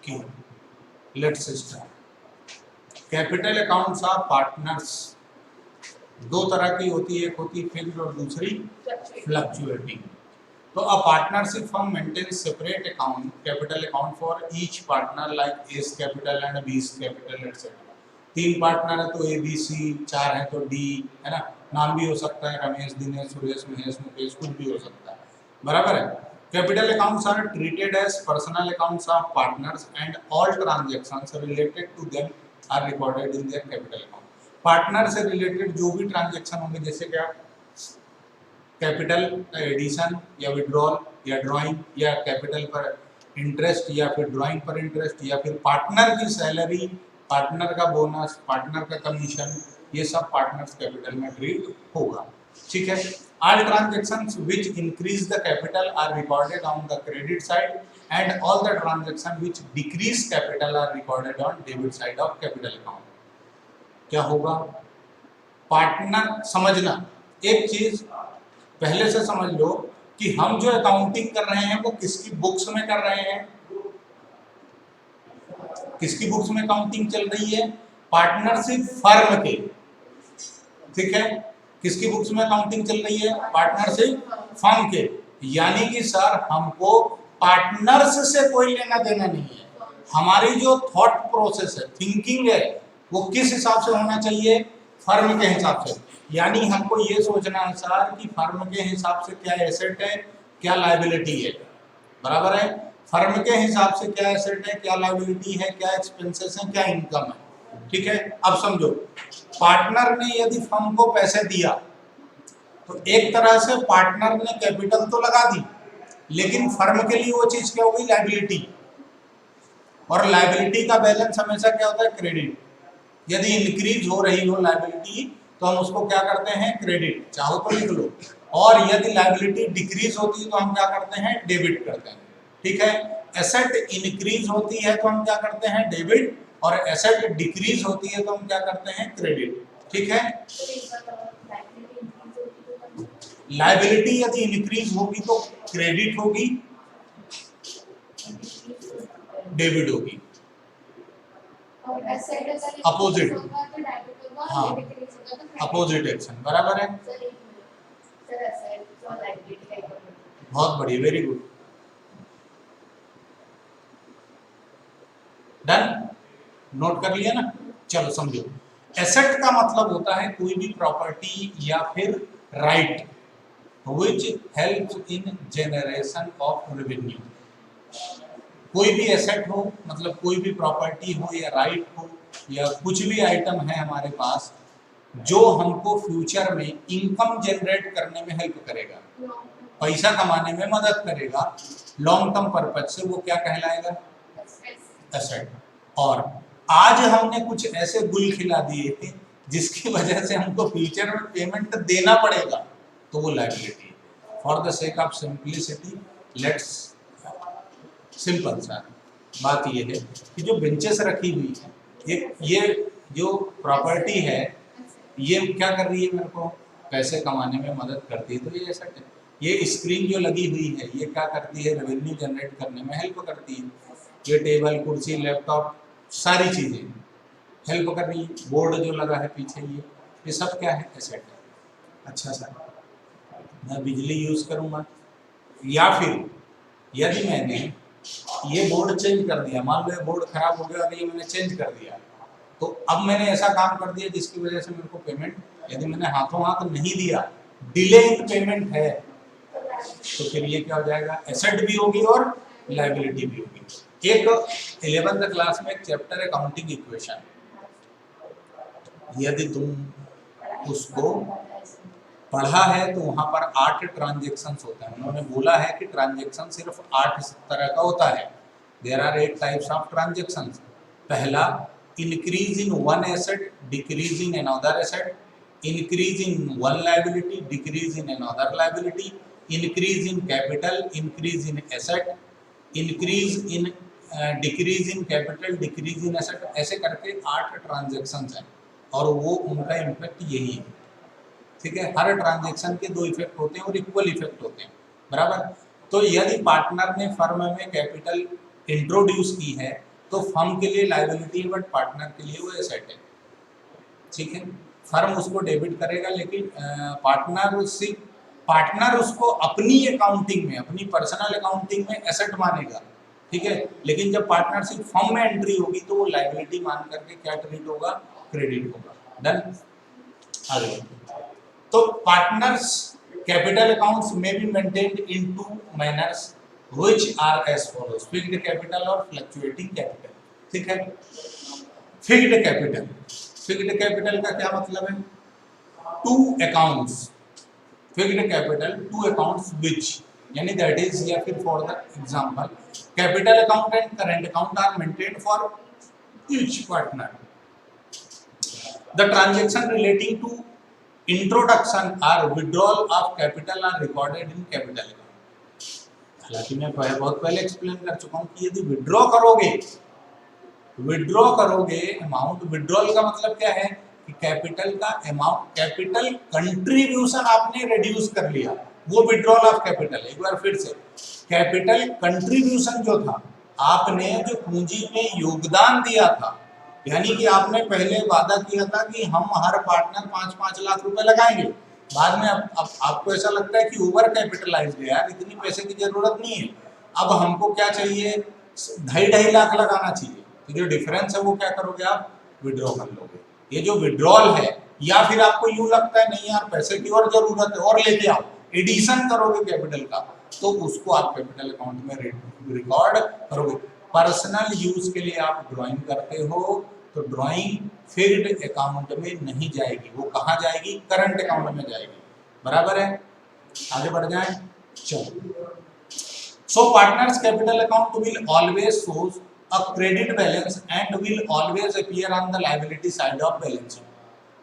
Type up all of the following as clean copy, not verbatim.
की। Let's start. Capital accounts of partners दो तरह की होती है, एक होती है फिक्स्ड और दूसरी फ्लक्चुएटिंग। तो a partnership firm maintains separate account, capital account for each partner like A's capital and B's capital etcetera. तीन पार्टनर है तो ए बी सी, चार है तो डी, है ना। नाम भी हो सकता है रमेश, दिनेश, सुरेश, महेश, मुकेश, कुछ भी हो सकता है, बराबर है। Capital accounts are treated as personal accounts of partners and all transactions related to them are recorded in their capital account. Partner से रिलेटेड जो भी ट्रांजैक्शन होंगे, जैसे क्या कैपिटल का एडिशन या विड्रॉल या ड्राइंग या कैपिटल पर इंटरेस्ट या फिर ड्राइंग पर इंटरेस्ट या फिर पार्टनर की सैलरी, पार्टनर का बोनस, पार्टनर का कमीशन, ये सब पार्टनर्स कैपिटल में ट्रीट होगा, ठीक है। All transactions which increase the capital are recorded on the credit side and all the transaction which decrease capital are recorded on debit side of capital account. क्या होगा? Partner समझना, एक चीज पहले से समझ लो कि हम जो अकाउंटिंग कर रहे हैं वो किसकी बुक्स में कर रहे हैं, किसकी बुक्स में अकाउंटिंग चल रही है? पार्टनरशिप फर्म के, ठीक है। किसकी बुक्स में अकाउंटिंग चल रही है? पार्टनरशिप फर्म के। यानी कि सर हमको पार्टनर्स से कोई लेना देना नहीं है, हमारी जो थॉट प्रोसेस है, थिंकिंग है, वो किस हिसाब से होना चाहिए? फर्म के हिसाब से। यानी हमको ये सोचना है सर कि फर्म के हिसाब से क्या एसेट है, क्या लायबिलिटी है, बराबर है। फर्म के हिसाब से क्या एसेट है, क्या लायबिलिटी है, क्या एक्सपेंसेस है, क्या इनकम है, ठीक है। अब समझो, पार्टनर ने यदि फर्म को पैसे दिया तो एक तरह से पार्टनर ने कैपिटल तो लगा दी, लेकिन फर्म के लिए वो चीज क्या हो गई? लायबिलिटी। और लायबिलिटी का बैलेंस हमेशा क्या होता है? क्रेडिट। यदि इंक्रीज हो रही हो लायबिलिटी तो हम उसको क्या करते हैं? क्रेडिट, चाहो तो लिख लो। और यदि लायबिलिटी डिक्रीज होती है तो हम क्या करते हैं? डेबिट करते हैं, ठीक है। एसेट इंक्रीज होती है तो हम क्या करते हैं? डेबिट। और एसेट डिक्रीज होती है तो हम क्या करते हैं? क्रेडिट, ठीक है। लायबिलिटी यदि इंक्रीज होगी तो क्रेडिट होगी, डेबिट होगी, अपोजिट। हाँ, अपोजिट एक्शन, बराबर है। बहुत बढ़िया, वेरी गुड, डन, नोट कर लिया ना। चलो समझो, एसेट का मतलब होता है कोई भी प्रॉपर्टी या फिर right which helps in generation of revenue। कोई भी एसेट हो, मतलब कोई भी प्रॉपर्टी हो या राइट हो या कुछ भी आइटम है हमारे पास जो हमको फ्यूचर में इनकम जनरेट करने में हेल्प करेगा, पैसा कमाने में मदद करेगा, लॉन्ग टर्म पर्पज से, वो क्या कहलाएगा? एसेट। और आज हमने कुछ ऐसे गुल खिला दिए थे जिसकी वजह से हमको फ्यूचर में पेमेंट देना पड़ेगा, तो वो liability. For the sake of simplicity let's simple सा बात ये है कि जो बेंचेस रखी हुई है, ये जो प्रॉपर्टी है ये क्या कर रही है? मेरे को पैसे कमाने में मदद करती है, तो ये एसेट है। ये स्क्रीन जो लगी हुई है ये क्या करती है? रेवेन्यू जनरेट करने में हेल्प करती है। ये टेबल, कुर्सी, लैपटॉप, सारी चीज़ें हेल्प कर रही है। बोर्ड जो लगा है पीछे, ये सब क्या है? एसेट है। अच्छा सर, मैं बिजली यूज़ करूँगा या फिर यदि मैंने ये बोर्ड चेंज कर दिया, मान लो ये बोर्ड खराब हो गया और ये मैंने चेंज कर दिया, तो अब मैंने ऐसा काम कर दिया जिसकी वजह से मेरे को पेमेंट, यदि मैंने हाथों हाथ नहीं दिया, डिले इन पेमेंट है, तो फिर ये क्या हो जाएगा? एसेट भी होगी और लायबिलिटी भी होगी। एक 11th क्लास में एक चैप्टर है अकाउंटिंग इक्वेशन, यदि तुम उसको पढ़ा है तो वहां पर 8 ट्रांजेक्शन्स होते हैं। उन्होंने बोला है कि ट्रांजेक्शन सिर्फ 8 तरह का होता है। There are 8 types of transactions. पहला, increase in one asset, decrease in another asset, increase in one liability, decrease in another liability, increase in capital, increase in asset, increase in decrease in capital, decrease in asset, ऐसे करके 8 transactions हैं और वो उनका impact यही है, ठीक है। हर ट्रांजेक्शन के 2 इफेक्ट होते हैं और इक्वल इफेक्ट होते हैं, बराबर। तो यदि पार्टनर ने फर्म में कैपिटल इंट्रोड्यूस की है तो फर्म के लिए लायबिलिटी है, बट पार्टनर के लिए वो एसेट है। ठीक है, फर्म उसको डेबिट करेगा, लेकिन पार्टनर उसको अपनी अकाउंटिंग में, अपनी पर्सनल अकाउंटिंग में एसेट मानेगा। ठीक है, लेकिन जब पार्टनरशिप फर्म में एंट्री होगी तो वो लायबिलिटी मान करके क्या ट्रीट होगा, क्रेडिट होगा। डन, आगे। तो partners capital accounts may be maintained in two manners which are as follows, fixed capital और फ्लक्चुएटिंग कैपिटल। ठीक है, फिक्स्ड कैपिटल, फिक्स्ड कैपिटल का क्या मतलब है, two accounts, fixed capital two accounts which, यानी दैट इज, या फिर for the example capital account and current account are maintained for each partner. The transaction relating to introduction और withdrawal of capital are recorded in capital account. हालांकि मैं बहुत पहले explain कर चुका हूं कि यदि विड्रॉ करोगे अमाउंट, विड्रॉल का मतलब क्या है कि कैपिटल का अमाउंट, कैपिटल कंट्रीब्यूशन आपने रिड्यूस कर लिया, वो विड्रॉल ऑफ कैपिटल। एक बार फिर से, कैपिटल कंट्रीब्यूशन जो था, आपने जो पूंजी में योगदान दिया था, यानी कि आपने पहले वादा किया था कि हम हर पार्टनर 5-5 लाख रुपए लगाएंगे, बाद में अब आपको ऐसा लगता है कि ओवर कैपिटलाइज्ड है यार, इतनी पैसे की जरूरत नहीं है, अब हमको क्या चाहिए, 2.5 लाख लगाना चाहिए। तो जो डिफरेंस है वो क्या करोगे आप, विड्रॉ कर लोगे। ये जो विड्रॉल है, या फिर आपको यूं लगता है नहीं यार पैसे की और जरूरत है और लेके आओ, एडिशन करोगे कैपिटल का, तो उसको आप कैपिटल अकाउंट में रिकॉर्ड करोगे। पर्सनल यूज के लिए आप ड्राइंग करते हो तो ड्राइंग फिक्स्ड अकाउंट में नहीं जाएगी, वो कहाँ जाएगी, करंट अकाउंट में जाएगी। बराबर है, आगे बढ़ जाए, चलो। So partners capital account will always shows a credit balance and will always appear on the liability side of balance sheet।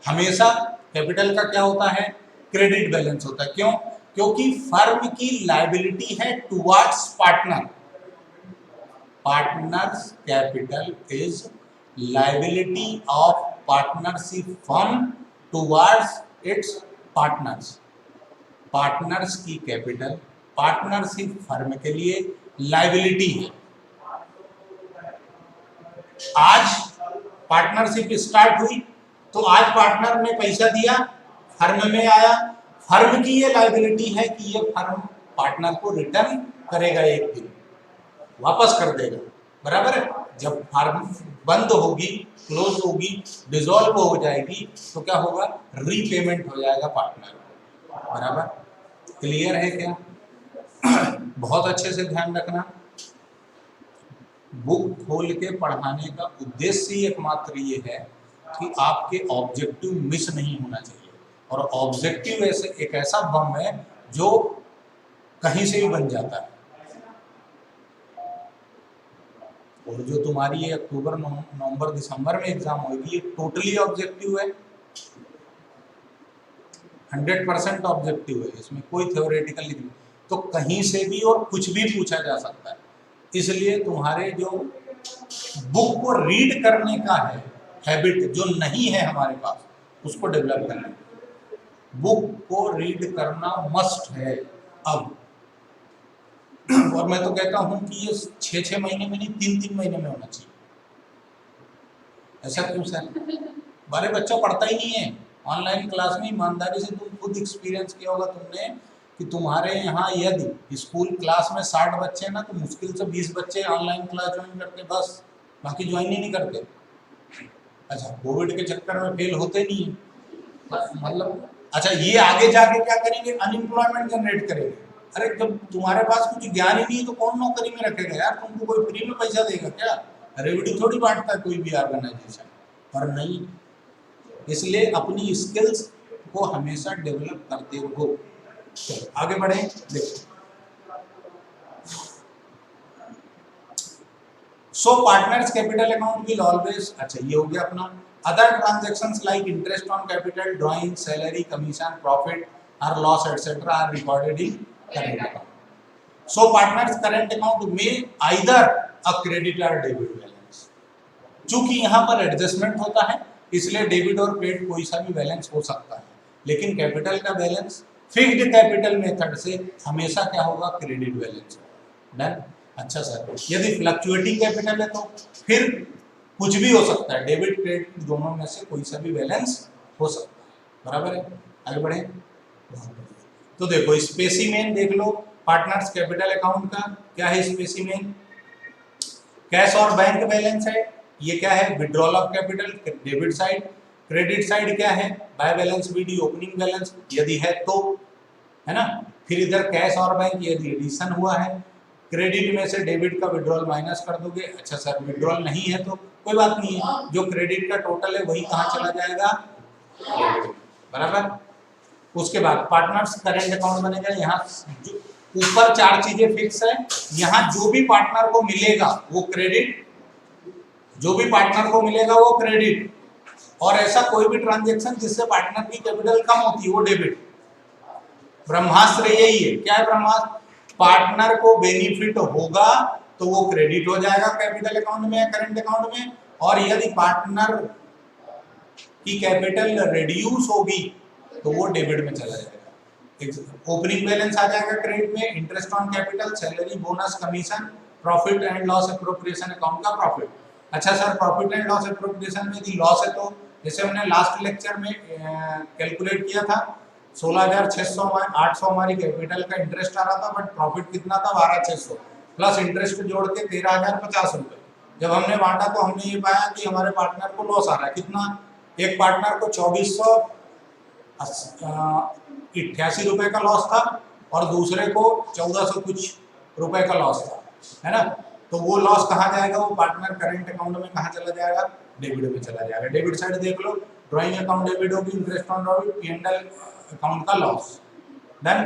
हमेशा कैपिटल का क्या होता है, क्रेडिट बैलेंस होता है। क्यों, क्योंकि फर्म की लायबिलिटी है towards partner, partners capital is liability of partnership firm towards it's partners. Partners की कैपिटल पार्टनरशिप फर्म के लिए लायबिलिटी है। आज पार्टनरशिप स्टार्ट हुई तो आज पार्टनर ने पैसा दिया, फर्म में आया, फर्म की ये लायबिलिटी है कि ये फर्म पार्टनर को रिटर्न करेगा, एक दिन वापस कर देगा। बराबर है, जब फर्म बंद होगी, क्लोज होगी, डिसॉल्व हो जाएगी, तो क्या होगा, रीपेमेंट हो जाएगा पार्टनर को। बराबर, क्लियर है क्या? बहुत अच्छे से ध्यान रखना, बुक खोल के पढ़ाने का उद्देश्य ही एकमात्र ये है कि आपके ऑब्जेक्टिव मिस नहीं होना चाहिए। और ऑब्जेक्टिव ऐसे एक ऐसा बम है जो कहीं से भी बन जाता है। और जो तुम्हारी ये अक्टूबर नवंबर दिसंबर में एग्जाम होगी, ये टोटली ऑब्जेक्टिव है, 100% ऑब्जेक्टिव है, इसमें कोई थ्योरेटिकल नहीं। तो कहीं से भी और कुछ भी पूछा जा सकता है, इसलिए तुम्हारे जो बुक को रीड करने का है हैबिट जो नहीं है हमारे पास, उसको डेवलप करना। बुक को रीड करना मस्ट है अब। और मैं तो कहता हूं कि ये 6-6 महीने में नहीं, 3-3 महीने में होना चाहिए। ऐसा क्यों सर? बारे बच्चा पढ़ता ही नहीं है। ऑनलाइन क्लास में ईमानदारी से तुम खुद एक्सपीरियंस किया होगा तुमने कि तुम्हारे यहाँ यदि स्कूल क्लास में 60 बच्चे ना, तो मुश्किल से 20 बच्चे ऑनलाइन क्लास ज्वाइन करते, बस, बाकी ज्वाइन ही नहीं करते। अच्छा, कोविड के चक्कर में फेल होते नहीं है, मतलब अच्छा ये आगे जाके क्या करेंगे, अनएम्प्लॉयमेंट जनरेट करेंगे। अरे जब तुम्हारे पास कुछ ज्ञान ही नहीं है तो कौन नौकरी में रखेगा यार, तुमको कोई फ्री में पैसा देगा क्या? रेवड़ी थोड़ी बांटता है कोई भी ऑर्गेनाइजेशन, पर नहीं। इसलिए अपनी स्किल्स को हमेशा डेवलप करते रहो। चलो आगे बढ़े, देखो। So partners capital account will always, अच्छा ये हो गया अपना। Other transactions like interest on capital, drawing, salary, commission, profit और loss etcetera are recorded in current account. So partners current account में आइदर अ क्रेडिट और डेबिट बैलेंस। चूंकि यहाँ पर एडजस्टमेंट होता है इसलिए डेबिट और क्रेडिट कोई सा भी बैलेंस हो सकता है, लेकिन कैपिटल का बैलेंस फिक्स्ड कैपिटल मेथड से हमेशा क्या होगा, क्रेडिट बैलेंस। डन। अच्छा सर, यदि फ्लक्चुएटिंग कैपिटल है तो फिर कुछ भी हो सकता है, डेबिट क्रेडिट दोनों में से कोई सा भी बैलेंस हो सकता है, बराबर है। आगे बढ़े तो देखो स्पेसिमेन देख लो पार्टनर्स कैपिटल अकाउंट का, क्या है स्पेसिमेन? कैश और बैंक बैलेंस है, ये क्या है? Withdrawal of capital, debit side. Credit side क्या है? By balance BD, opening balance यदि है तो, है ना। फिर इधर कैश और बैंक यदि एडिशन हुआ है, क्रेडिट में से डेबिट का विड्रॉल माइनस कर दोगे। अच्छा सर विड्रॉल नहीं है तो कोई बात नहीं है, जो क्रेडिट का टोटल है वही कहाँ चला जाएगा? डेबिट, बराबर। उसके बाद पार्टनर्स करेंट अकाउंट बनेगा। यहाँ ऊपर चार चीजें फिक्स है, यहाँ जो भी पार्टनर को मिलेगा वो क्रेडिट, जो भी पार्टनर को मिलेगा वो क्रेडिट, और ऐसा कोई भी ट्रांजैक्शन जिससे पार्टनर की कैपिटल कम होती है वो डेबिट। ब्रह्मास्त्र यही है, क्या है ब्रह्मास्त्र? पार्टनर को बेनिफिट होगा तो वो क्रेडिट हो जाएगा कैपिटल अकाउंट में या करंट अकाउंट में, और यदि पार्टनर की कैपिटल रिड्यूस होगी तो वो डेबिट में चला जाएगा। ओपनिंग बैलेंस आ जाएगा क्रेडिट में, interest on capital, salary, bonus, commission, profit and loss appropriation account का प्रॉफिट। अच्छा sir profit and loss appropriation में यदि लॉस है तो, जैसे हमने लास्ट लेक्चर में कैलकुलेट किया था 16,600 800 हमारी कैपिटल का इंटरेस्ट आ रहा था, बट प्रॉफिट कितना था? 12,600 प्लस इंटरेस्ट जोड़ के 13,050 रुपए। जब हमने बांटा तो हमने ये पाया कि हमारे पार्टनर को लॉस आ रहा है, कितना? एक पार्टनर को 2,488 रुपए का लॉस था और दूसरे को 1,400 कुछ रुपए का लॉस था, है ना। तो वो लॉस कहाँ जाएगा? वो पार्टनर करंट अकाउंट में कहाँ चला जाएगा? डेबिट में चला जाएगा। डेबिट साइड देख लो, ड्राइंग अकाउंट डेबिट होगी, interest on debit, P&L account का लॉस। देन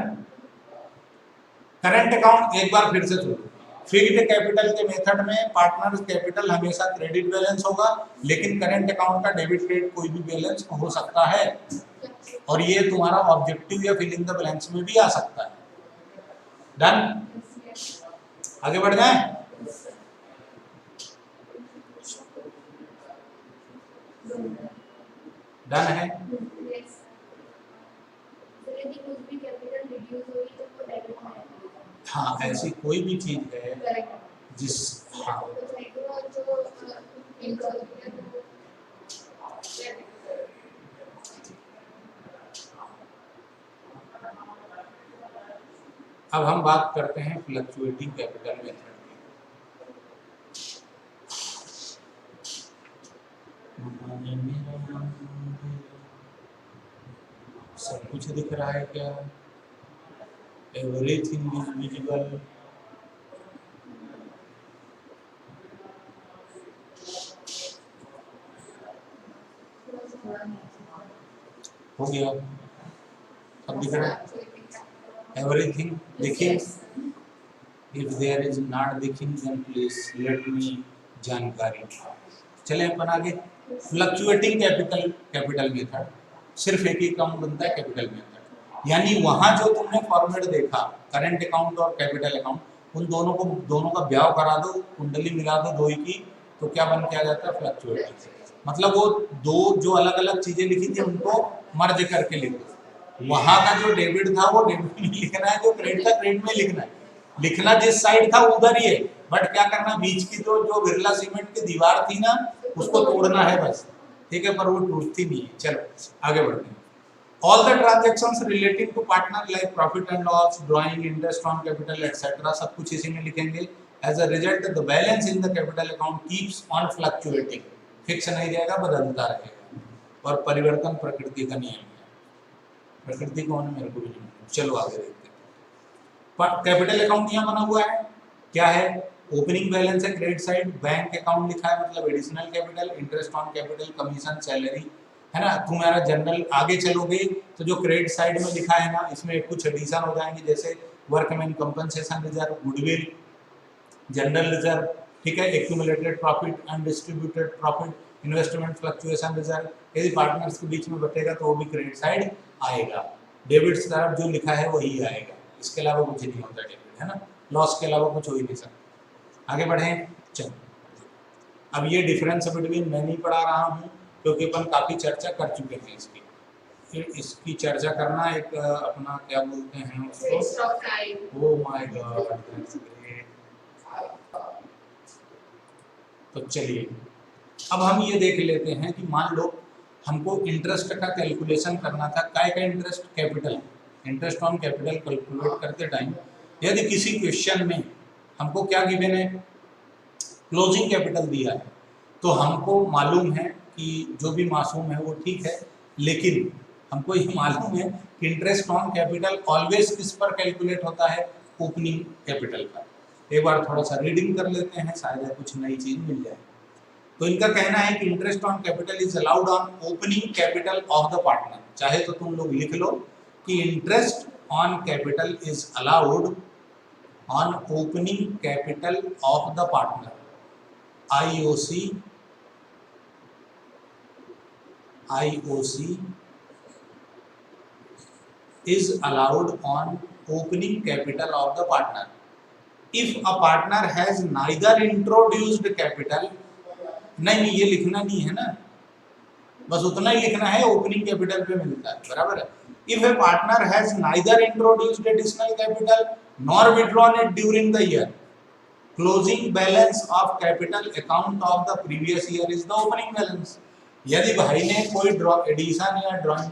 करंट अकाउंट एक बार फिर से सुनो, फिक्स्ड कैपिटल के मेथड में पार्टनर कैपिटल हमेशा क्रेडिट बैलेंस होगा, लेकिन करंट अकाउंट का डेबिट क्रेडिट कोई भी बैलेंस हो सकता है, और ये तुम्हारा ऑब्जेक्टिव या फिलिंग द ब्लैंक्स में भी आ सकता है। डन, आगे बढ़ जाएं। डन है। हाँ ऐसी कोई भी चीज है जिस, हाँ अब हम बात करते हैं फ्लक्चुएटिंग कैपिटल मेथड की। सब कुछ दिख रहा है क्या? Everything is visible. हो गया, सब दिख रहा है एवरीथिंग। देखिए इफ देयर इज नॉट दिखिंग देन प्लीज लेट मी जानकारी। चले अपन आगे। फ्लक्चुएटिंग कैपिटल मेथड, सिर्फ एक ही अकाउंट बनता है कैपिटल मेथड, यानी वहां जो तुमने फॉर्मेट देखा करंट अकाउंट और कैपिटल अकाउंट, उन दोनों का ब्याह करा दो, कुंडली मिला दो दो ही की, तो क्या बन के आ जाता है? फ्लक्चुएटिंग। मतलब वो दो जो अलग अलग चीजें लिखी थी उनको मर्ज करके लिखो। वहां का जो डेबिट था वो डेबिट में लिखना है, जो क्रेडिट था क्रेडिट में लिखना है। लिखना जिस साइड था उधर ही है, बट क्या करना, बीच की तो जो बिरला सीमेंट की दीवार थी ना उसको तोड़ना है बस, ठीक है, पर वो टूटती नहीं है। चलो आगे बढ़ते हैं। All the transactions relating to partner like profit and loss, drawing, interest on capital etcetera, सब कुछ इसी में लिखेंगे। As a result the balance in the capital account keeps on fluctuating, fix नहीं रहेगा, बदलता रहेगा, और परिवर्तन प्रकृति का नियम है। प्रकृति कौन है मेरे को भी नहीं। चलो आगे देखते हैं। कैपिटल अकाउंट यहाँ बना हुआ है, क्या है? ओपनिंग बैलेंस है क्रेडिट साइड, बैंक अकाउंट लिखा है मतलब additional capital, interest on capital, commission, salary, है ना। तुम्हारा जनरल आगे चलोगे तो जो क्रेडिट साइड में लिखा है ना इसमें कुछ एडिशन हो जाएंगे, जैसे workman compensation reserve, goodwill, general reserve, ठीक है, accumulated profit, undistributed profit, investment fluctuation reserve. यदि पार्टनर्स के बीच में बटेगा तो वो भी क्रेडिट साइड आएगा। डेबिट तरफ जो लिखा है वही आएगा, इसके अलावा कुछ नहीं होता डेबिट, है ना। लॉस के अलावा कुछ हो ही नहीं सकता। आगे बढ़े, चलो। अब ये डिफरेंस बिटवीन मैं नहीं पढ़ा रहा हूँ क्योंकि अपन काफ़ी चर्चा कर चुके थे इसकी, फिर इसकी चर्चा करना एक अपना क्या बोलते हैं उसको, oh my God that's great, तो चलिए अब हम ये देख लेते हैं कि मान लो हमको इंटरेस्ट का कैलकुलेशन करना था। काय का interest? Capital, interest on capital calculate करते टाइम यदि किसी क्वेश्चन में हमको क्या गिवन है, क्लोजिंग कैपिटल दिया है, तो हमको मालूम है कि जो भी मासूम है वो ठीक है, लेकिन हमको ये मालूम है कि इंटरेस्ट ऑन कैपिटल ऑलवेज किस पर कैलकुलेट होता है? ओपनिंग कैपिटल पर। एक बार थोड़ा सा रीडिंग कर लेते हैं, शायद कुछ नई चीज मिल जाए। तो इनका कहना है कि interest on capital is allowed on opening capital of the partner. चाहे तो तुम लोग लिख लो कि interest on capital is allowed on opening capital of the partner, IOC is allowed on opening capital of the partner if a partner has neither introduced capital। नहीं ये लिखना नहीं है ना, बस उतना ही लिखना है, ओपनिंग कैपिटल पे मिलता है, बराबर है। If A partner has neither introduced additional capital nor withdrawn it during the year, closing balance of capital account of the previous year is the opening balance. यदि भाई ने कोई एडिशन या ड्रॉइंग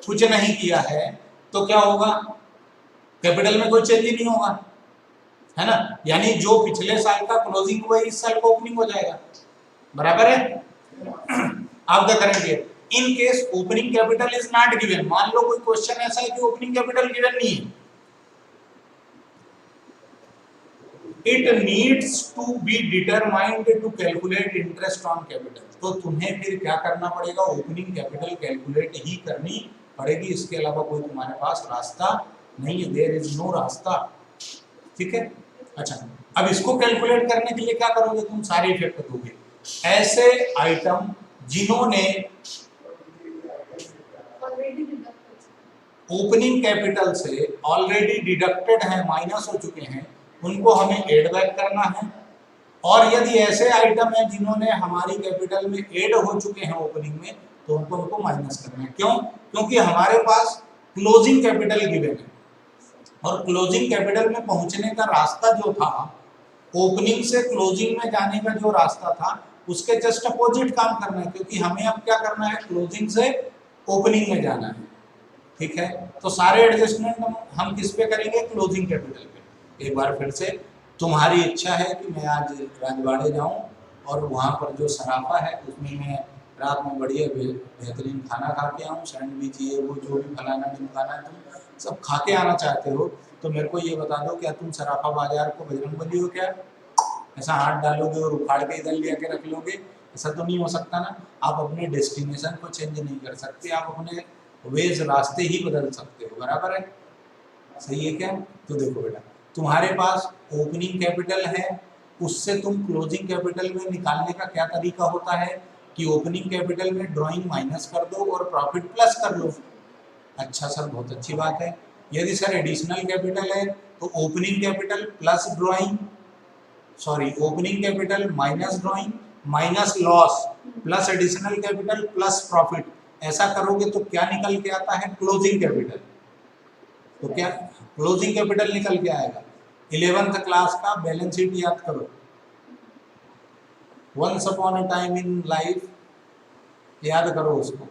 कुछ नहीं किया है तो क्या होगा? कैपिटल में कोई चेंज नहीं होगा, है ना। यानी जो पिछले साल का क्लोजिंग हुआ इस साल का ओपनिंग हो जाएगा, बराबर है। Of the current year in case opening capital is not given. मान लो कोई क्वेश्चन ऐसा है कि ओपनिंग कैपिटल गिवन नहीं है, it needs to be determined to calculate interest on capital. तो तुम्हें फिर क्या करना पड़ेगा? ओपनिंग कैपिटल कैलकुलेट ही करनी पड़ेगी, इसके अलावा कोई तुम्हारे पास रास्ता नहीं है, देयर इज नो रास्ता, ठीक है। अच्छा, अब इसको कैलकुलेट करने के लिए क्या करोगे तुम? सारे इफेक्ट दोगे। ऐसे आइटम जिन्होंने ओपनिंग कैपिटल से ऑलरेडी डिडक्टेड है, माइनस हो चुके हैं, उनको हमें एड बैक करना है। और यदि ऐसे आइटम हैं जिन्होंने हमारी कैपिटल में एड हो चुके हैं ओपनिंग में, तो उनको माइनस करना है। क्यों? क्योंकि हमारे पास क्लोजिंग कैपिटल गिवन है और क्लोजिंग कैपिटल में पहुंचने का रास्ता जो था, ओपनिंग से क्लोजिंग में जाने का जो रास्ता था, उसके जस्ट अपोजिट काम करना है, क्योंकि हमें अब क्या करना है? क्लोजिंग से ओपनिंग में जाना है, ठीक है। तो सारे एडजस्टमेंट हम किस पे करेंगे? क्लोजिंग कैपिटल पे। एक बार फिर से तुम्हारी इच्छा है कि मैं आज राजवाड़े जाऊं और वहां पर जो सराफा है उसमें मैं रात में बढ़िया बेहतरीन खाना खा के आऊँ, सैंडविच ये वो जो भी फलाना ढिमकाना तुम सब खा के आना चाहते हो, तो मेरे को ये बता दो, क्या तुम सराफा बाजार को बजरंगबली हो क्या? ऐसा हाथ डालोगे और उखाड़ के इधर ले आके रख लोगे? ऐसा तो नहीं हो सकता ना। आप अपने डेस्टिनेशन को चेंज नहीं कर सकते, आप अपने वेज रास्ते ही बदल सकते हो, बराबर है, सही है क्या? तो देखो बेटा, तुम्हारे पास ओपनिंग कैपिटल है, उससे तुम क्लोजिंग कैपिटल में निकालने का क्या तरीका होता है कि ओपनिंग कैपिटल में ड्राइंग माइनस कर दो और प्रॉफिट प्लस कर लो। अच्छा सर, बहुत अच्छी बात है। यदि सर एडिशनल कैपिटल है तो opening capital plus drawing, sorry opening capital minus drawing minus loss plus additional capital plus profit, ऐसा करोगे तो क्या निकल के आता है? Closing capital. तो क्या क्लोजिंग कैपिटल निकल के आएगा? 11th क्लास का बैलेंस शीट याद करो, once upon a time in life, याद करो उसको।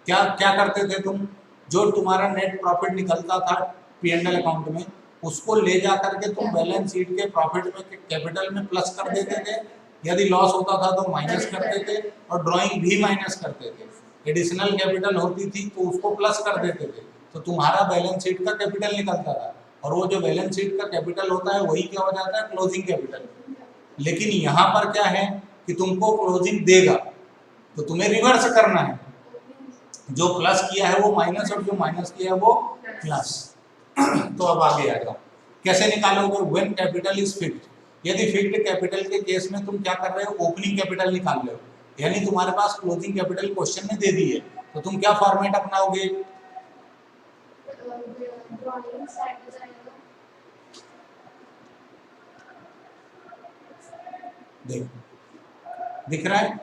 क्या क्या करते थे तुम? जो तुम्हारा नेट प्रॉफिट निकलता था P&L अकाउंट में, उसको ले जा करके तुम बैलेंस शीट के प्रॉफिट में कैपिटल में प्लस कर देते थे, यदि लॉस होता था तो माइनस करते थे, और ड्राइंग भी माइनस करते थे। एडिशनल कैपिटल होती थी तो उसको प्लस कर देते थे, तो तुम्हारा बैलेंस शीट का कैपिटल निकलता था, और वो जो बैलेंस शीट का कैपिटल होता है वही क्या हो जाता है? Closing capital. लेकिन यहाँ पर क्या है कि तुमको क्लोजिंग देगा तो तुम्हें रिवर्स करना है, जो प्लस किया है वो माइनस और जो माइनस किया है वो प्लस। तो अब आगे आ जाओ, कैसे निकालोगे? व्हेन कैपिटल इज फिक्स्ड, यदि फिक्स्ड कैपिटल के केस में तुम क्या कर रहे हो? ओपनिंग कैपिटल निकाल रहे हो, यानी तुम्हारे पास क्लोजिंग कैपिटल क्वेश्चन में दे दी है, तो तुम क्या फॉर्मेट अपनाओगे? देखो दिख रहा है,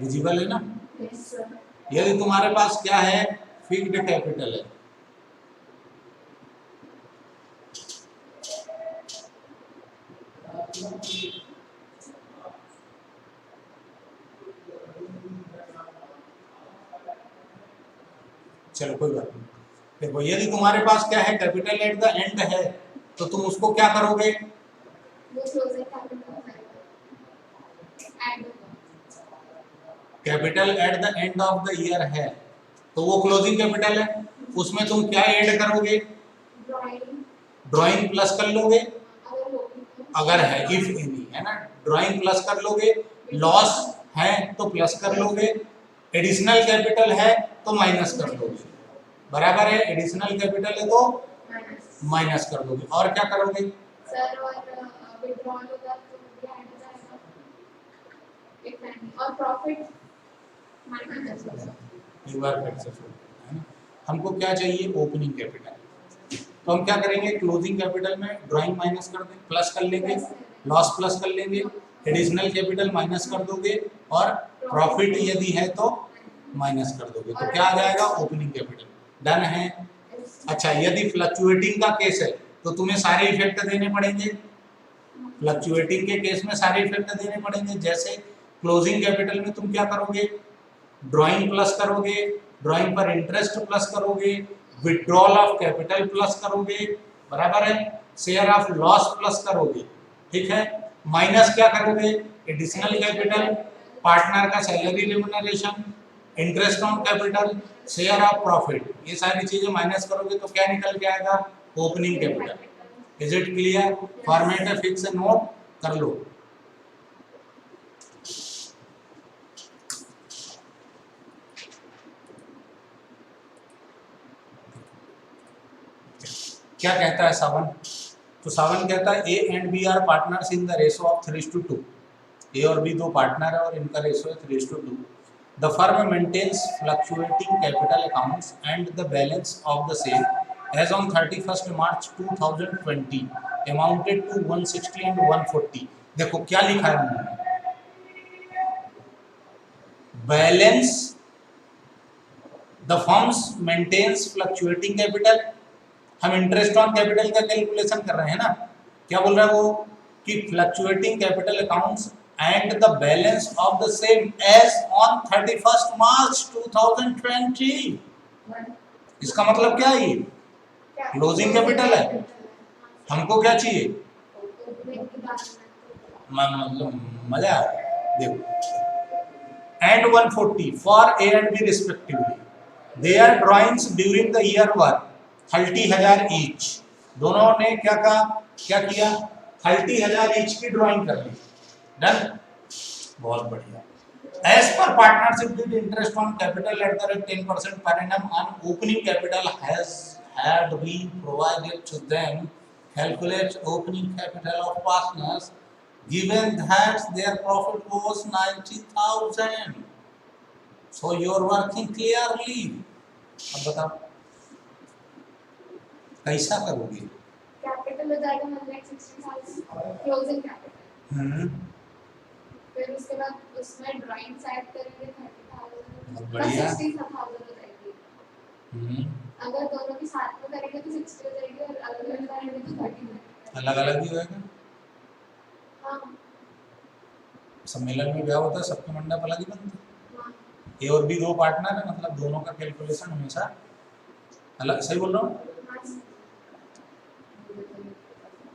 विजिबल है ना? यदि तुम्हारे पास क्या है? फिक्स्ड कैपिटल है, चलो कोई बात नहीं। देखो यदि तुम्हारे पास क्या है, कैपिटल एट द एंड है, तो तुम उसको क्या करोगे, capital at the end of the year है तो वो क्लोजिंग कैपिटल है, उसमें तुम क्या ऐड करोगे, ड्राइंग प्लस कर लोगे, अगर है इफ एनी है ना, ड्राइंग प्लस कर लोगे, लॉस है तो प्लस कर लोगे, एडिशनल कैपिटल है तो माइनस कर लोगे, बराबर है, एडिशनल कैपिटल है तो माइनस कर दोगे, और क्या करोगे सर, और विड्रॉल होगा तो क्या ऐड हो जाएगा, एक टाइम, और प्रॉफिट माइनस कर दो। एक बार फिर से है ना, हमको क्या चाहिए, ओपनिंग कैपिटल, तो हम क्या करेंगे, क्लोजिंग कैपिटल में ड्राइंग माइनस कर देंगे, प्लस कर लेंगे, लॉस प्लस कर लेंगे, एडिशनल कैपिटल माइनस कर दोगे, और प्रॉफिट यदि है तो माइनस कर दोगे, तो क्या आ जाएगा, ओपनिंग कैपिटल। डन है। अच्छा, यदि फ्लक्चुएटिंग का केस है तो तुम्हें सारे इफेक्ट देने पड़ेंगे, फ्लक्चुएटिंग के केस में सारे इफेक्ट देने पड़ेंगे, जैसे क्लोजिंग कैपिटल में तुम क्या करोगे, ड्राइंग प्लस करोगे, ड्राइंग पर इंटरेस्ट प्लस करोगे, विड्रॉल ऑफ कैपिटल प्लस करोगे, बराबर है, शेयर ऑफ लॉस प्लस करोगे, ठीक है, माइनस क्या करोगे, एडिशनल कैपिटल, पार्टनर का salary remuneration, interest on capital, share of profit, ये सारी चीजें माइनस करोगे तो क्या निकल के आएगा, opening capital. Is it clear, format है, फिक्स नोट कर लो। क्या कहता है सावन, तो सावन कहता है A and B are partners in the ratio of 3:2, A और बी दो पार्टनर है और इनका रेशो है 3:2। The firm maintains fluctuating capital accounts and the balance of the same as on 31 March 2020 amounted to 160 and 140। देखो क्या लिखा है उन्होंने, balance, the firms maintains fluctuating capital, हम इंटरेस्ट ऑन कैपिटल का कैलकुलेशन कर रहे हैं ना, क्या बोल रहा है वो कि fluctuating capital accounts and the balance of the same as on 31 March 2020। इसका मतलब क्या है, क्लोजिंग कैपिटल है, हमको क्या चाहिए, मतलब मजा आ रहा है। देखो and 140 for A and B respectively, their drawings during the year were 30,000 each, दोनों ने क्या कहा, क्या किया, 30,000 ईच की ड्राइंग कर ली। डन, बहुत बढ़िया। As per partnership deed interest on capital at the rate 10% per annum on opening capital has had been provided to them. Calculate opening capital of partners given that their profit was 90,000. So you are working clearly. अब बताओ कैसा करोगे, capital हो जाएगा 160,000 closing capital, फिर उसके बाद उसमें ड्राइंग्स ऐड करेंगे 30,000, बढ़िया 60,000 हो जाएगी। अगर दोनों की साथ में करेंगे तो 60 हो जाएगी और अलग अलग करेंगे तो 30। अलग अलग ही होएगा, हाँ सम्मेलन में क्या होता है, सबके मंडप अलग ही बनते हैं, हाँ ए और बी दो पार्टनर है, मतलब दोनों का कैलकुलेशन हमेशा अलग, सही बोल रहा हूँ,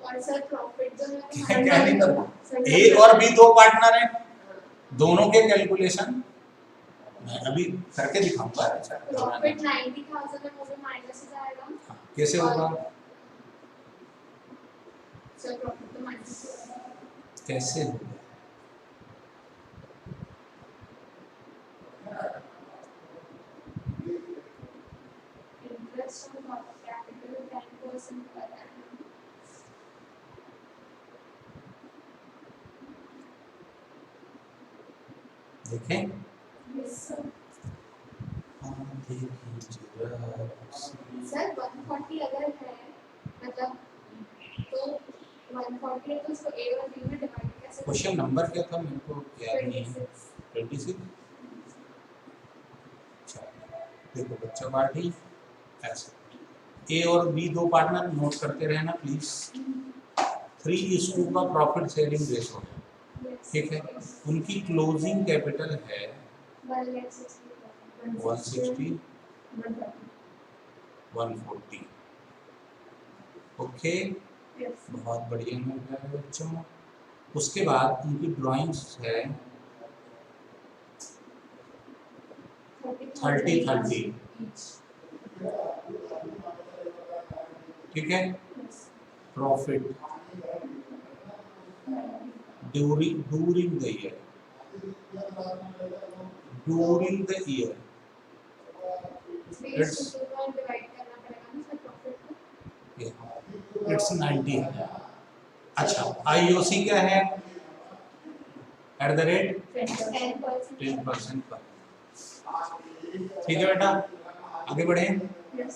और सर प्रॉफिट जो है क्या नहीं कर, ए और बी दो पार्टनर हैं, दोनों के कैलकुलेशन मैं अभी करके दिखाऊंगा। प्रॉफिट 90,000 है, वो भी माइनस हो जाएगा। हाँ, कैसे होगा, सर प्रॉफिट तो माइनस होगा, कैसे होगा, इंटरेस्ट ऑन कैपिटल 10% पर annum। देखें, सर सर 140 अगर है, मतलब तो 140 है तो उसको ए और बी में डिवाइड कैसे, क्वेश्चन नंबर क्या था मेरे को याद नहीं है, 26। देखो बच्चा पार्टी ऐसे, ए और बी दो पार्टनर, नोट करते रहना प्लीज, 3:2 का प्रॉफिट शेयरिंग रेशो है, ठीक है, उनकी क्लोजिंग कैपिटल है 160 140। Okay, Yes. बहुत बढ़िया मेरे प्यारे बच्चों। उसके बाद उनकी ड्राइंग्स है 30-30, each. ठीक है। Yes. Profit during the year, during the year Base to two में divide करना पड़ेगा ना सर profit को. इट्स 90,000। अच्छा, आईओसी क्या है? Eight the rate 10%. 10% पर। ठीक है बेटा, आगे बढ़े। Yes.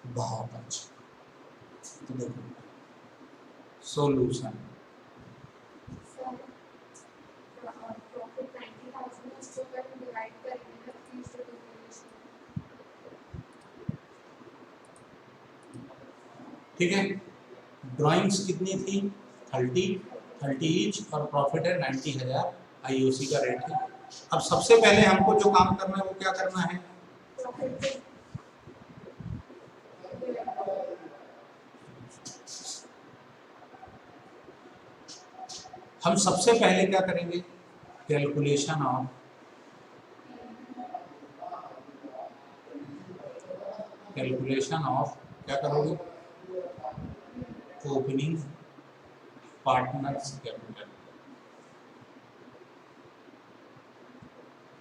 बहुत अच्छा। तो देखो सॉल्यूशन, So, profit 90,000 है, उसको अगर हम divide करेंगे ना 3 to 2 ratio. ठीक है। ड्राइंग्स कितनी थी? 30 ईच, और प्रॉफिट है 90,000, आईओसी का रेट है। अब सबसे पहले हमको जो काम करना है वो क्या करना है? Profit से हम सबसे पहले क्या करेंगे? कैलकुलेशन ऑफ क्या करोगे? Opening partners capital.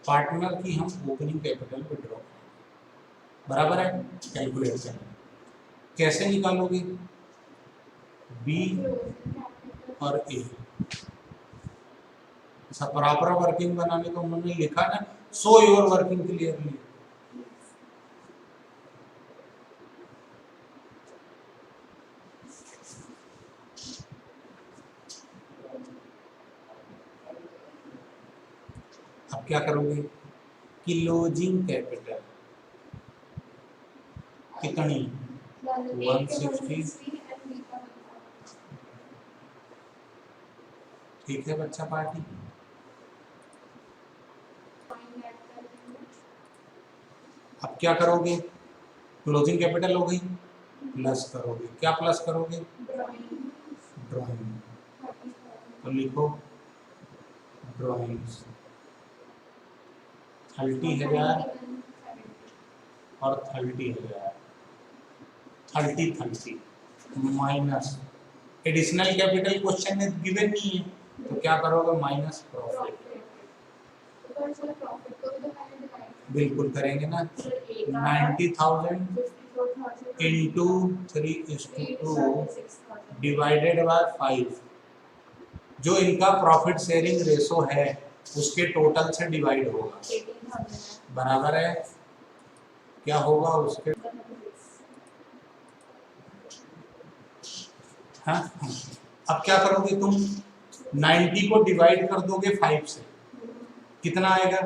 पार्टनर की हम ओपनिंग कैपिटल विड्रॉ करेंगे, बराबर है। कैलकुलेट करेंगे, कैसे निकालोगे? बी और ए, ऐसा प्रॉपर वर्किंग बनाने को उन्होंने लिखा ना, सो योर वर्किंग क्लियरली। अब क्या करोगे? क्लोजिंग कैपिटल कितनी? 160। ठीक है बच्चा पार्टी। अब क्या करोगे? क्लोजिंग कैपिटल हो गई, प्लस करोगे। क्या प्लस करोगे? ड्राइंग। तो लिखो ड्राइंग्स 30,000 और 30,000, 30 माइनस एडिशनल कैपिटल क्वेश्चन में गिवन नहीं है, तो क्या करोगे? Minus profit. बिल्कुल करेंगे ना। 90,000 इंटू 3:2 डिवाइडेड बाय 5, जो इनका प्रॉफिट शेयरिंग रेशो है उसके टोटल से डिवाइड होगा, बराबर है। क्या होगा उसके? हाँ, अब क्या करोगे तुम? 90 को डिवाइड कर दोगे 5 से, कितना आएगा?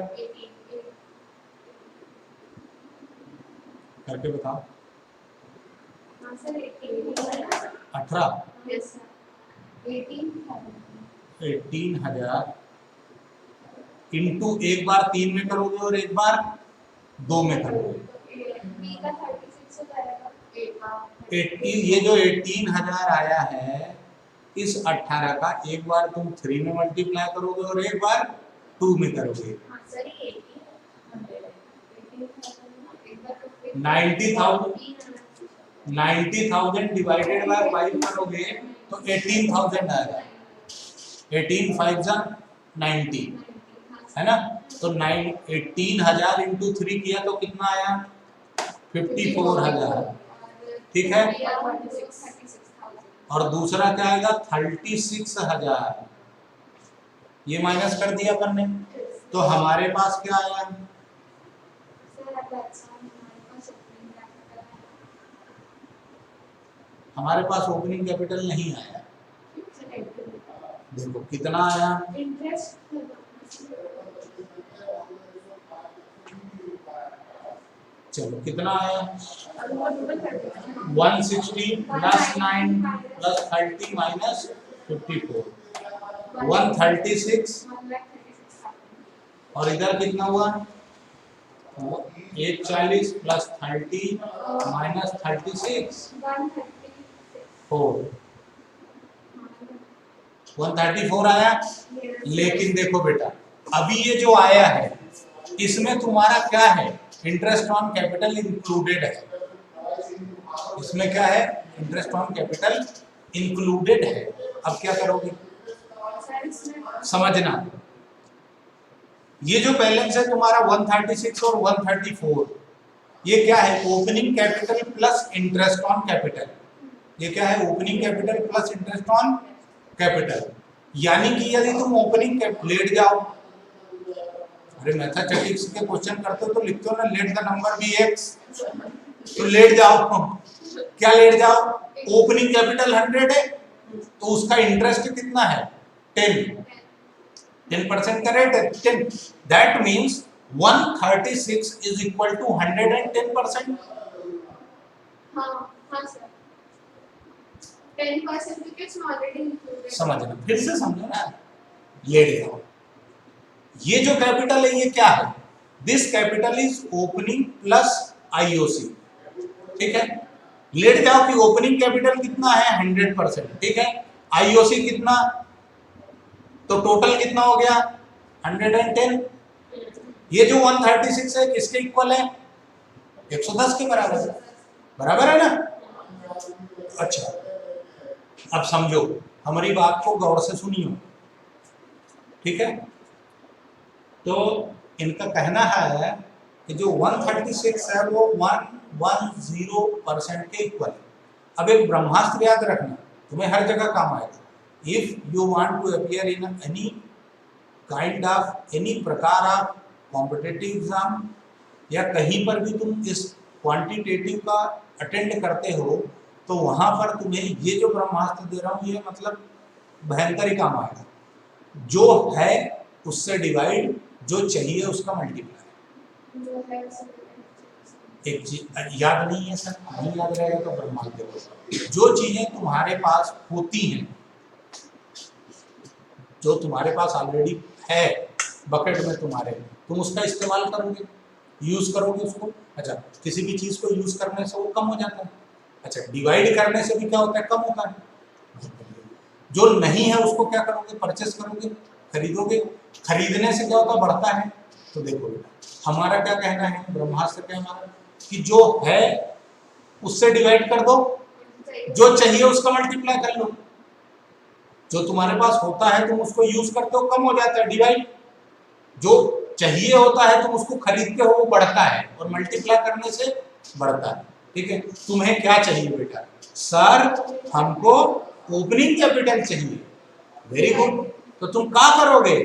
करके बताओ। 18 18,000 इंटू एक बार 3 में करोगे और एक बार 2 में करोगे। 80, ये जो 18,000 आया है, इस 18 का एक बार तुम 3 में मल्टीप्लाई करोगे और एक बार 2 में करोगे। 90,000 डिवाइडेड बाय 5 करोगे तो 18,000 आएगा। 18 5 जा 90, है ना। तो 18,000 इंटू 3 किया तो कितना आया? 54,000। ठीक है। और दूसरा क्या आएगा? 36,000। ये माइनस कर दिया अपन ने, तो हमारे पास क्या आया? हमारे पास ओपनिंग कैपिटल नहीं आया। देखो कितना आया? चलो कितना आया? 160 प्लस 9 प्लस 30 माइनस 54, 136। और इधर कितना हुआ? एक 40 प्लस 30 माइनस 36 4 134 आया। लेकिन देखो बेटा, अभी ये जो आया है इसमें तुम्हारा क्या है, इंटरेस्ट ऑन कैपिटल इंक्लूडेड है। इसमें क्या है, इंटरेस्ट ऑन कैपिटल इंक्लूडेड है। अब क्या करोगे समझना, ये जो बैलेंस है तुम्हारा 136 और 134, ये क्या है, opening capital plus interest on capital. ये क्या है, opening capital plus interest on capital. यानी कि यदि तुम ओपनिंग लेट जाओ, अरे मैथमेटिक्स के क्वेश्चन करते हो तो लिखते हो ना, let the number be x, तो लेट जाओ, क्या लेट जाओ, ओपनिंग कैपिटल 100 है तो उसका इंटरेस्ट कितना है 10% का रेट है 10, that means 136 is equal to 110%। हाँ सर, 10% क्योंकि इसमें ऑलरेडी इंक्लूडेड। समझना, फिर से समझो ना, लेट जाओ। ये जो कैपिटल है ये क्या है, this capital is opening plus IOC, ठीक है। लेट जाओ कि ओपनिंग कैपिटल कितना है 100%, ठीक है, आईओसी कितना, तो टोटल कितना हो गया 110। ये जो 136 है किसके इक्वल है, 110 के बराबर, बराबर है ना। अच्छा, अब समझो, हमारी बात को गौर से सुनियो, ठीक है। तो इनका कहना है कि जो 136 है वो 110% के इक्वल है। अब एक ब्रह्मास्त्र याद रखना, तुम्हें हर जगह काम आएगा। If you want to appear in any kind of any प्रकार ऑफ कॉम्पिटिटिव एग्जाम, या कहीं पर भी तुम इस क्वांटिटेटिव का अटेंड करते हो, तो वहां पर तुम्हें ये जो ब्रह्मास्त्र दे रहा हूं ये मतलब भयंकर ही काम आएगा। जो है उससे डिवाइड, जो चाहिए उसका मल्टीप्लाई। एक चीज याद नहीं है सर, नहीं याद रहेगा तो ब्रह्मांड देखो, जो चीजें तुम्हारे पास होती हैं, जो तुम्हारे पास ऑलरेडी है बकेट में तुम्हारे, तुम उसका इस्तेमाल करोगे, यूज करोगे उसको। अच्छा, किसी भी चीज को यूज करने से वो कम हो जाता है। अच्छा, डिवाइड करने से भी क्या होता है, कम होता है। जो नहीं है उसको क्या करोगे, परचेस करोगे, खरीदोगे, खरीदने से क्या होता है, बढ़ता है। तो देखो बेटा, हमारा क्या कहना है, ब्रह्मास्त्र क्या हमारा, कि जो है उससे डिवाइड कर दो, जो चाहिए उसका मल्टीप्लाई कर लो। जो तुम्हारे पास होता है तुम उसको यूज करते हो, कम हो जाता है, डिवाइड। जो चाहिए होता है तुम उसको खरीदते हो, वो बढ़ता है, और मल्टीप्लाई करने से बढ़ता है, ठीक है। तुम्हें क्या चाहिए बेटा, सर हमको ओपनिंग कैपिटल चाहिए, वेरी गुड, तो तुम क्या करोगे,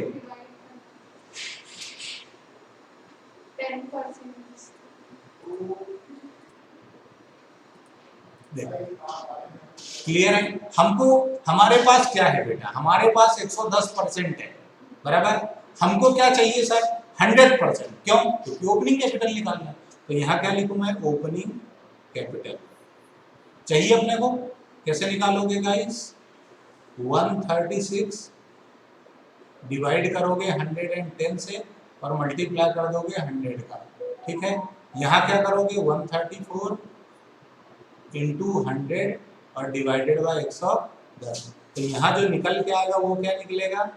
10%। क्लियर है। हमको, हमारे पास क्या है बेटा, हमारे पास 110% है, बराबर। हमको क्या चाहिए सर, 100%, क्यों, क्योंकि ओपनिंग कैपिटल निकालना है। तो यहाँ क्या लिखूं मैं, ओपनिंग कैपिटल चाहिए अपने को। कैसे निकालोगे गाइस, 136 डिवाइड करोगे 110 से और मल्टीप्लाई कर दोगे 100 का, ठीक है। यहाँ क्या करोगे, 134 इंटू 100 और डिवाइडेड बाय 110। तो यहाँ जो निकल के आएगा वो क्या निकलेगा,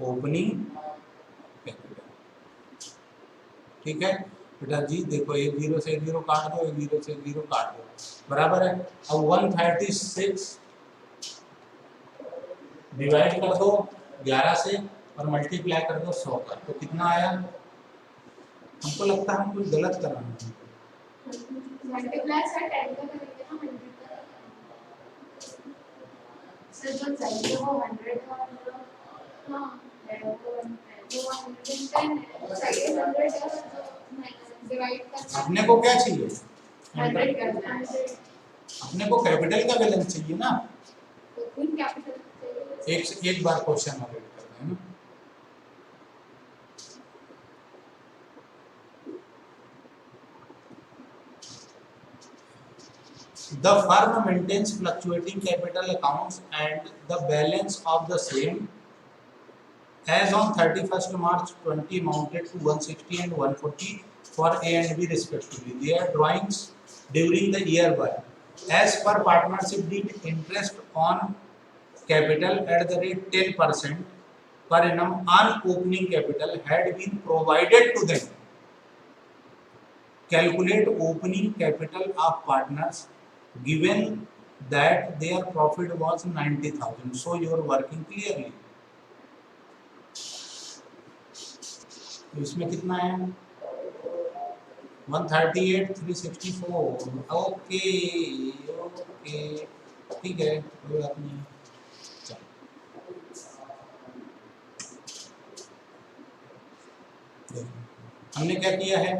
ओपनिंग कैपिटल, ठीक है बेटा जी। देखो, एक जीरो से एक जीरो काट दो, एक जीरो से एक जीरो काट दो, बराबर है। अब 136 डिवाइड कर दो 11 से और मल्टीप्लाई कर दो 100 का, तो कितना आया। हमको लगता है हम कुछ गलत कर रहे हैं। मल्टीप्लाई सर 10 का करेंगे ना, मल्टीप्लाई सर जो चाहिए वो 100 और हां वो 110 है, चाहिए 100 है, तो डिवाइड करना। अपने को क्या चाहिए, 100 करना है, अपने को कैपिटल का बैलेंस चाहिए ना। तो कुल कैपिटल चाहिए। एक बार क्वेश्चन और रीड करते हैं ना। The firm maintains fluctuating capital accounts and the balance of the same as on 31st March 20 amounted to 160 and 140 for A and B respectively. Their drawings during the year were as per partnership deed, interest on capital at the rate 10% per annum on opening capital had been provided to them. Calculate opening capital of partners given that their profit was 90,000. So you are working clearly. तो इसमें कितना है 138 364. Okay okay ठीक है कोई बात नहीं. हमने क्या किया है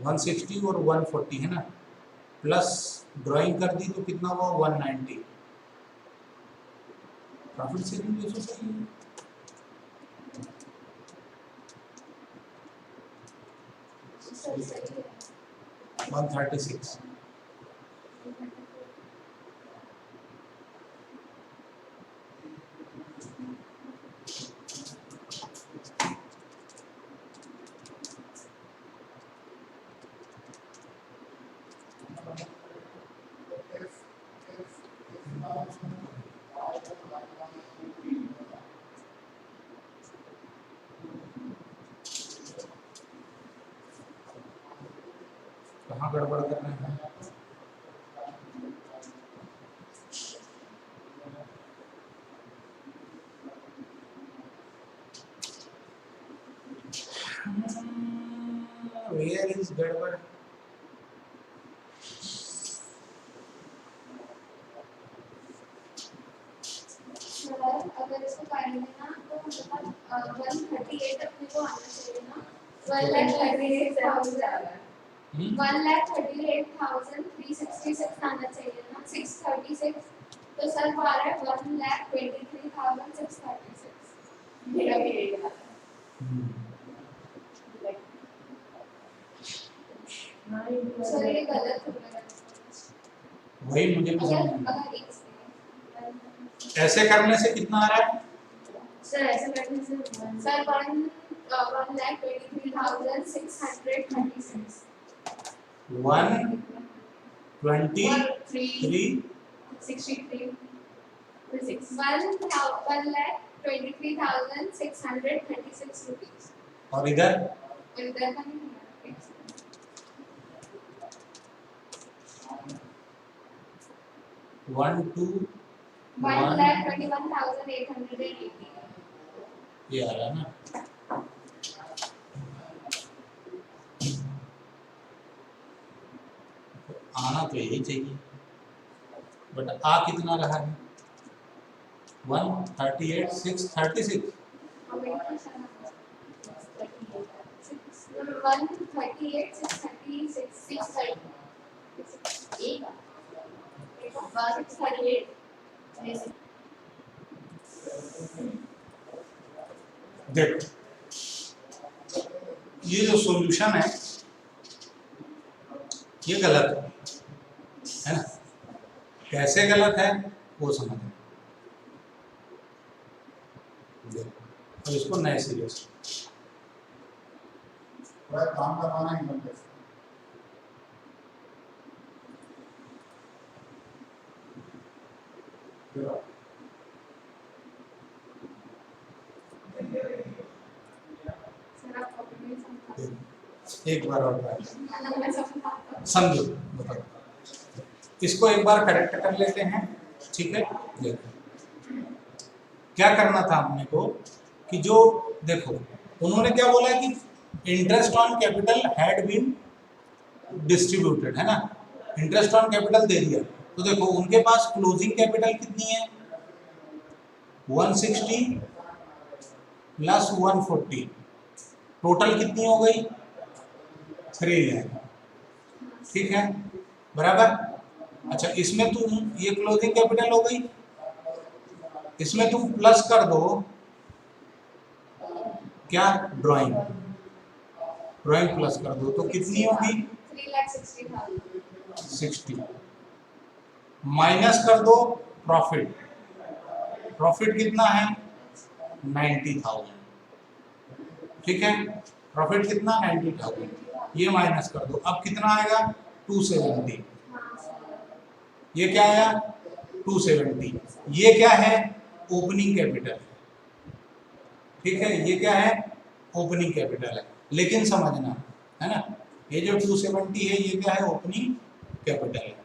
160 और 140 है ना, प्लस ड्राइंग कर दी तो कितना हुआ 190. प्रॉफिट शेयरिंग रेशो सही है. सर सही है 136. कहाँ गड़बड़ कर रहे हैं. Where is गड़बड़? सर अगर इसको करेंगे ना तो मतलब 138 अपने को आना चाहिए ना 1,38,000 1,38,366 आना चाहिए ना 636. तो सर वो आ रहा है 1,23,636. मेरा भी यही आ रहा है. सर ये गलत हो रहा है. वही मुझे भी समझ नहीं. अगर एक ऐसे करने से कितना आ रहा है सर ऐसे करने से सर 1,23,636 123 63 1,23,636 rupees. और इधर और इधर का नहीं है. 1,21,880 ये आ रहा है ना. आना तो यही चाहिए बट आ कितना रहा है 138 636. 138 636 638 देख ये जो सॉल्यूशन है ये गलत है ना. कैसे गलत है वो समझ. अब इसको नए सिरे से थोड़ा काम करवाना इनकम टैक्स. सर आप कॉपी में समझा. एक बार और try. मैं समझा. समझो बताओ इसको एक बार करेक्ट कर लेते हैं. ठीक है देखो क्या करना था हमने को कि जो देखो उन्होंने क्या बोला कि interest on capital had been distributed है ना. इंटरेस्ट ऑन कैपिटल दे दिया तो देखो उनके पास क्लोजिंग कैपिटल कितनी है 160 प्लस 140 टोटल कितनी हो गई 3 लाख. ठीक है बराबर. अच्छा इसमें तुम ये क्लोजिंग कैपिटल हो गई इसमें तुम प्लस कर दो क्या ड्राइंग प्लस कर दो तो कितनी होगी 3,60,000 60 माइनस कर दो प्रॉफिट, प्रॉफिट कितना है 90,000, ठीक है, प्रॉफिट कितना 90,000, ये माइनस कर दो, अब कितना आएगा 270, ये क्या आया 270, ये क्या है ओपनिंग कैपिटल, ठीक है, ये क्या है ओपनिंग कैपिटल है, लेकिन समझना है ना, ये जो 270 है ये क्या है ओपनिंग कैपिटल है।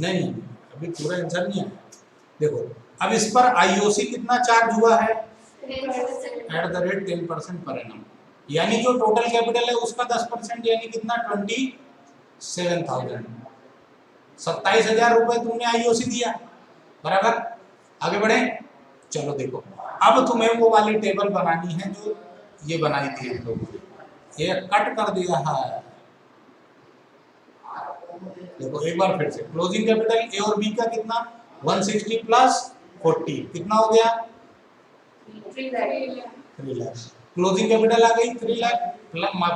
नहीं अभी पूरा आंसर नहीं आया, देखो अब इस पर आईओसी कितना चार्ज हुआ है eight the rate 10% per annum, यानी जो टोटल कैपिटल है उसका 10% यानी कितना 27,000, 27,000 रुपए तुमने आईओसी दिया, बराबर। आगे बढ़े, चलो देखो अब तुम्हें वो वाली टेबल बनानी है जो ये बनाई थी हम लोगों ने, ये कट कर दिया है, देखो एक बार फिर से क्लोजिंग कैपिटल ए और बी का कितना 160 प्लस 40 कितना हो गया 3 लाख, क्लोजिंग कैपिटल आ गई 3 लाख,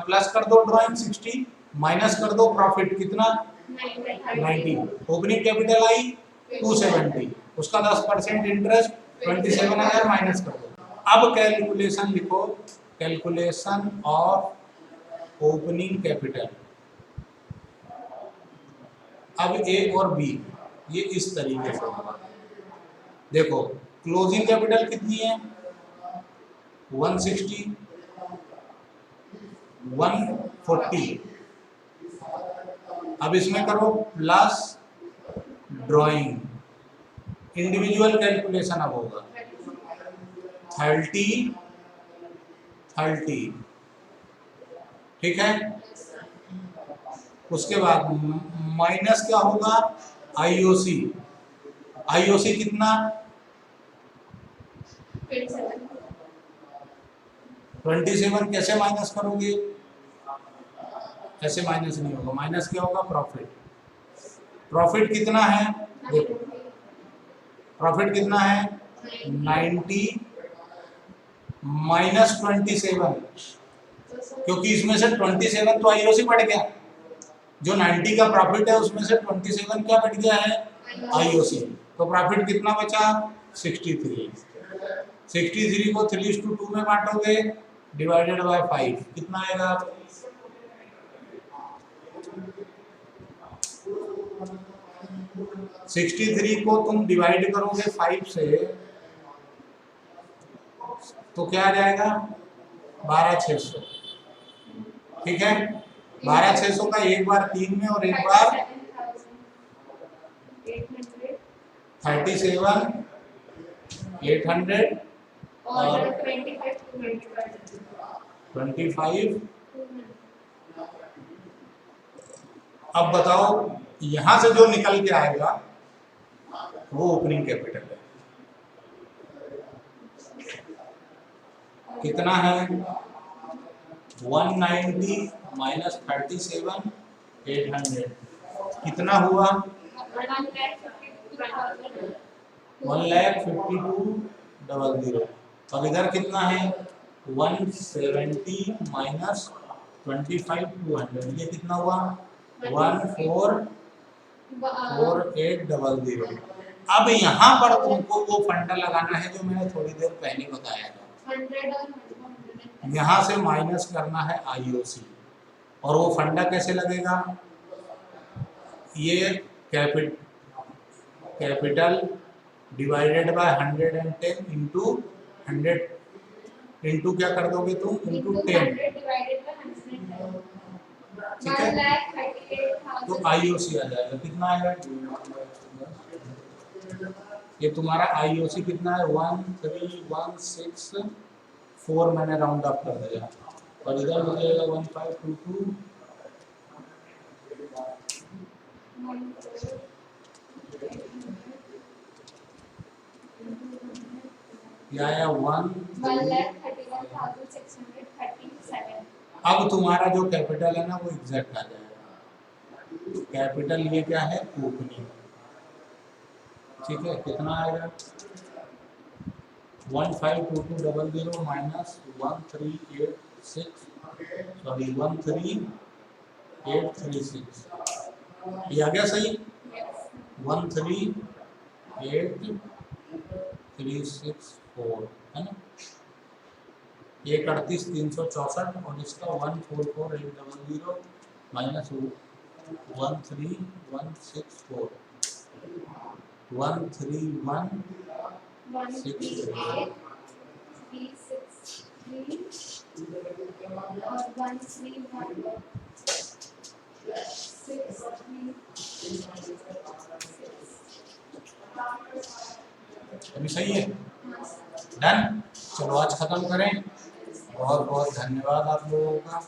प्लस कर दो ड्राइंग 60 माइनस कर दो प्रॉफिट कितना 90, ओपनिंग कैपिटल आई 270, उसका 10% इंटरेस्ट 27,000 माइनस कर दो। अब कैलकुलेशन लिखो, कैलकुलेशन ऑफ ओपनिंग कैपिटल, अब ए और बी ये इस तरीके से होगा, देखो क्लोजिंग कैपिटल कितनी है 160, 140, अब इसमें करो प्लस ड्राइंग, इंडिविजुअल कैलकुलेशन अब होगा 30, 30, ठीक है, उसके बाद माइनस क्या होगा आईओसी, आईओसी कितना 27, कैसे माइनस करोगे, ऐसे माइनस नहीं होगा, माइनस क्या होगा प्रॉफिट, प्रॉफिट कितना है देखो, प्रॉफिट कितना है 90 माइनस 27, क्योंकि इसमें से 27 तो आईओसी बढ़ गया, जो 90 का प्रॉफिट है उसमें से 27 क्या बढ़ गया है आईओसी, तो प्रॉफिट कितना बचा 63, 63 को 3:2 में बांटोगे डिवाइडेड बाय 5 कितना आएगा 63 को तुम डिवाइड करोगे 5 से तो क्या आ जाएगा 12,600, ठीक है, 12,600 का एक बार 3 में और एक बार 37,800 और 25, अब बताओ यहां से जो निकल के आएगा वो ओपनिंग कैपिटल है, कितना है 190 माइनस 37,800 कितना हुआ 1,52,000, और इधर कितना है 170 माइनस 25,200 ये कितना हुआ 14,4800। अब यहाँ पर तुमको वो फंडा लगाना है जो मैंने थोड़ी देर पहले बताया था, यहाँ से माइनस करना है आईओसी, और वो फंडा कैसे लगेगा, ये capital divided by 110 into 100 into क्या कर दोगे तुम इंटू 10, ठीक है, तो आईओसी आ जाएगा, कितना आएगा ये तुम्हारा आईओसी कितना है 13,164 मैंने राउंड अप कर दिया, और इधर हो जाएगा 1522 या 1,31,637। अब तुम्हारा जो कैपिटल है ना वो एग्जैक्ट आ जाएगा, कैपिटल ये क्या है ओपनिंग, ठीक है, कितना आएगा 152200 माइनस 1386 सॉरी 13836 ये आ गया सही। 138,364 है ना। 138,364 और इसका 144,800 माइनस 13164 13163 अभी सही है। डन। चलो आज खत्म करें। बहुत बहुत धन्यवाद आप लोगों का।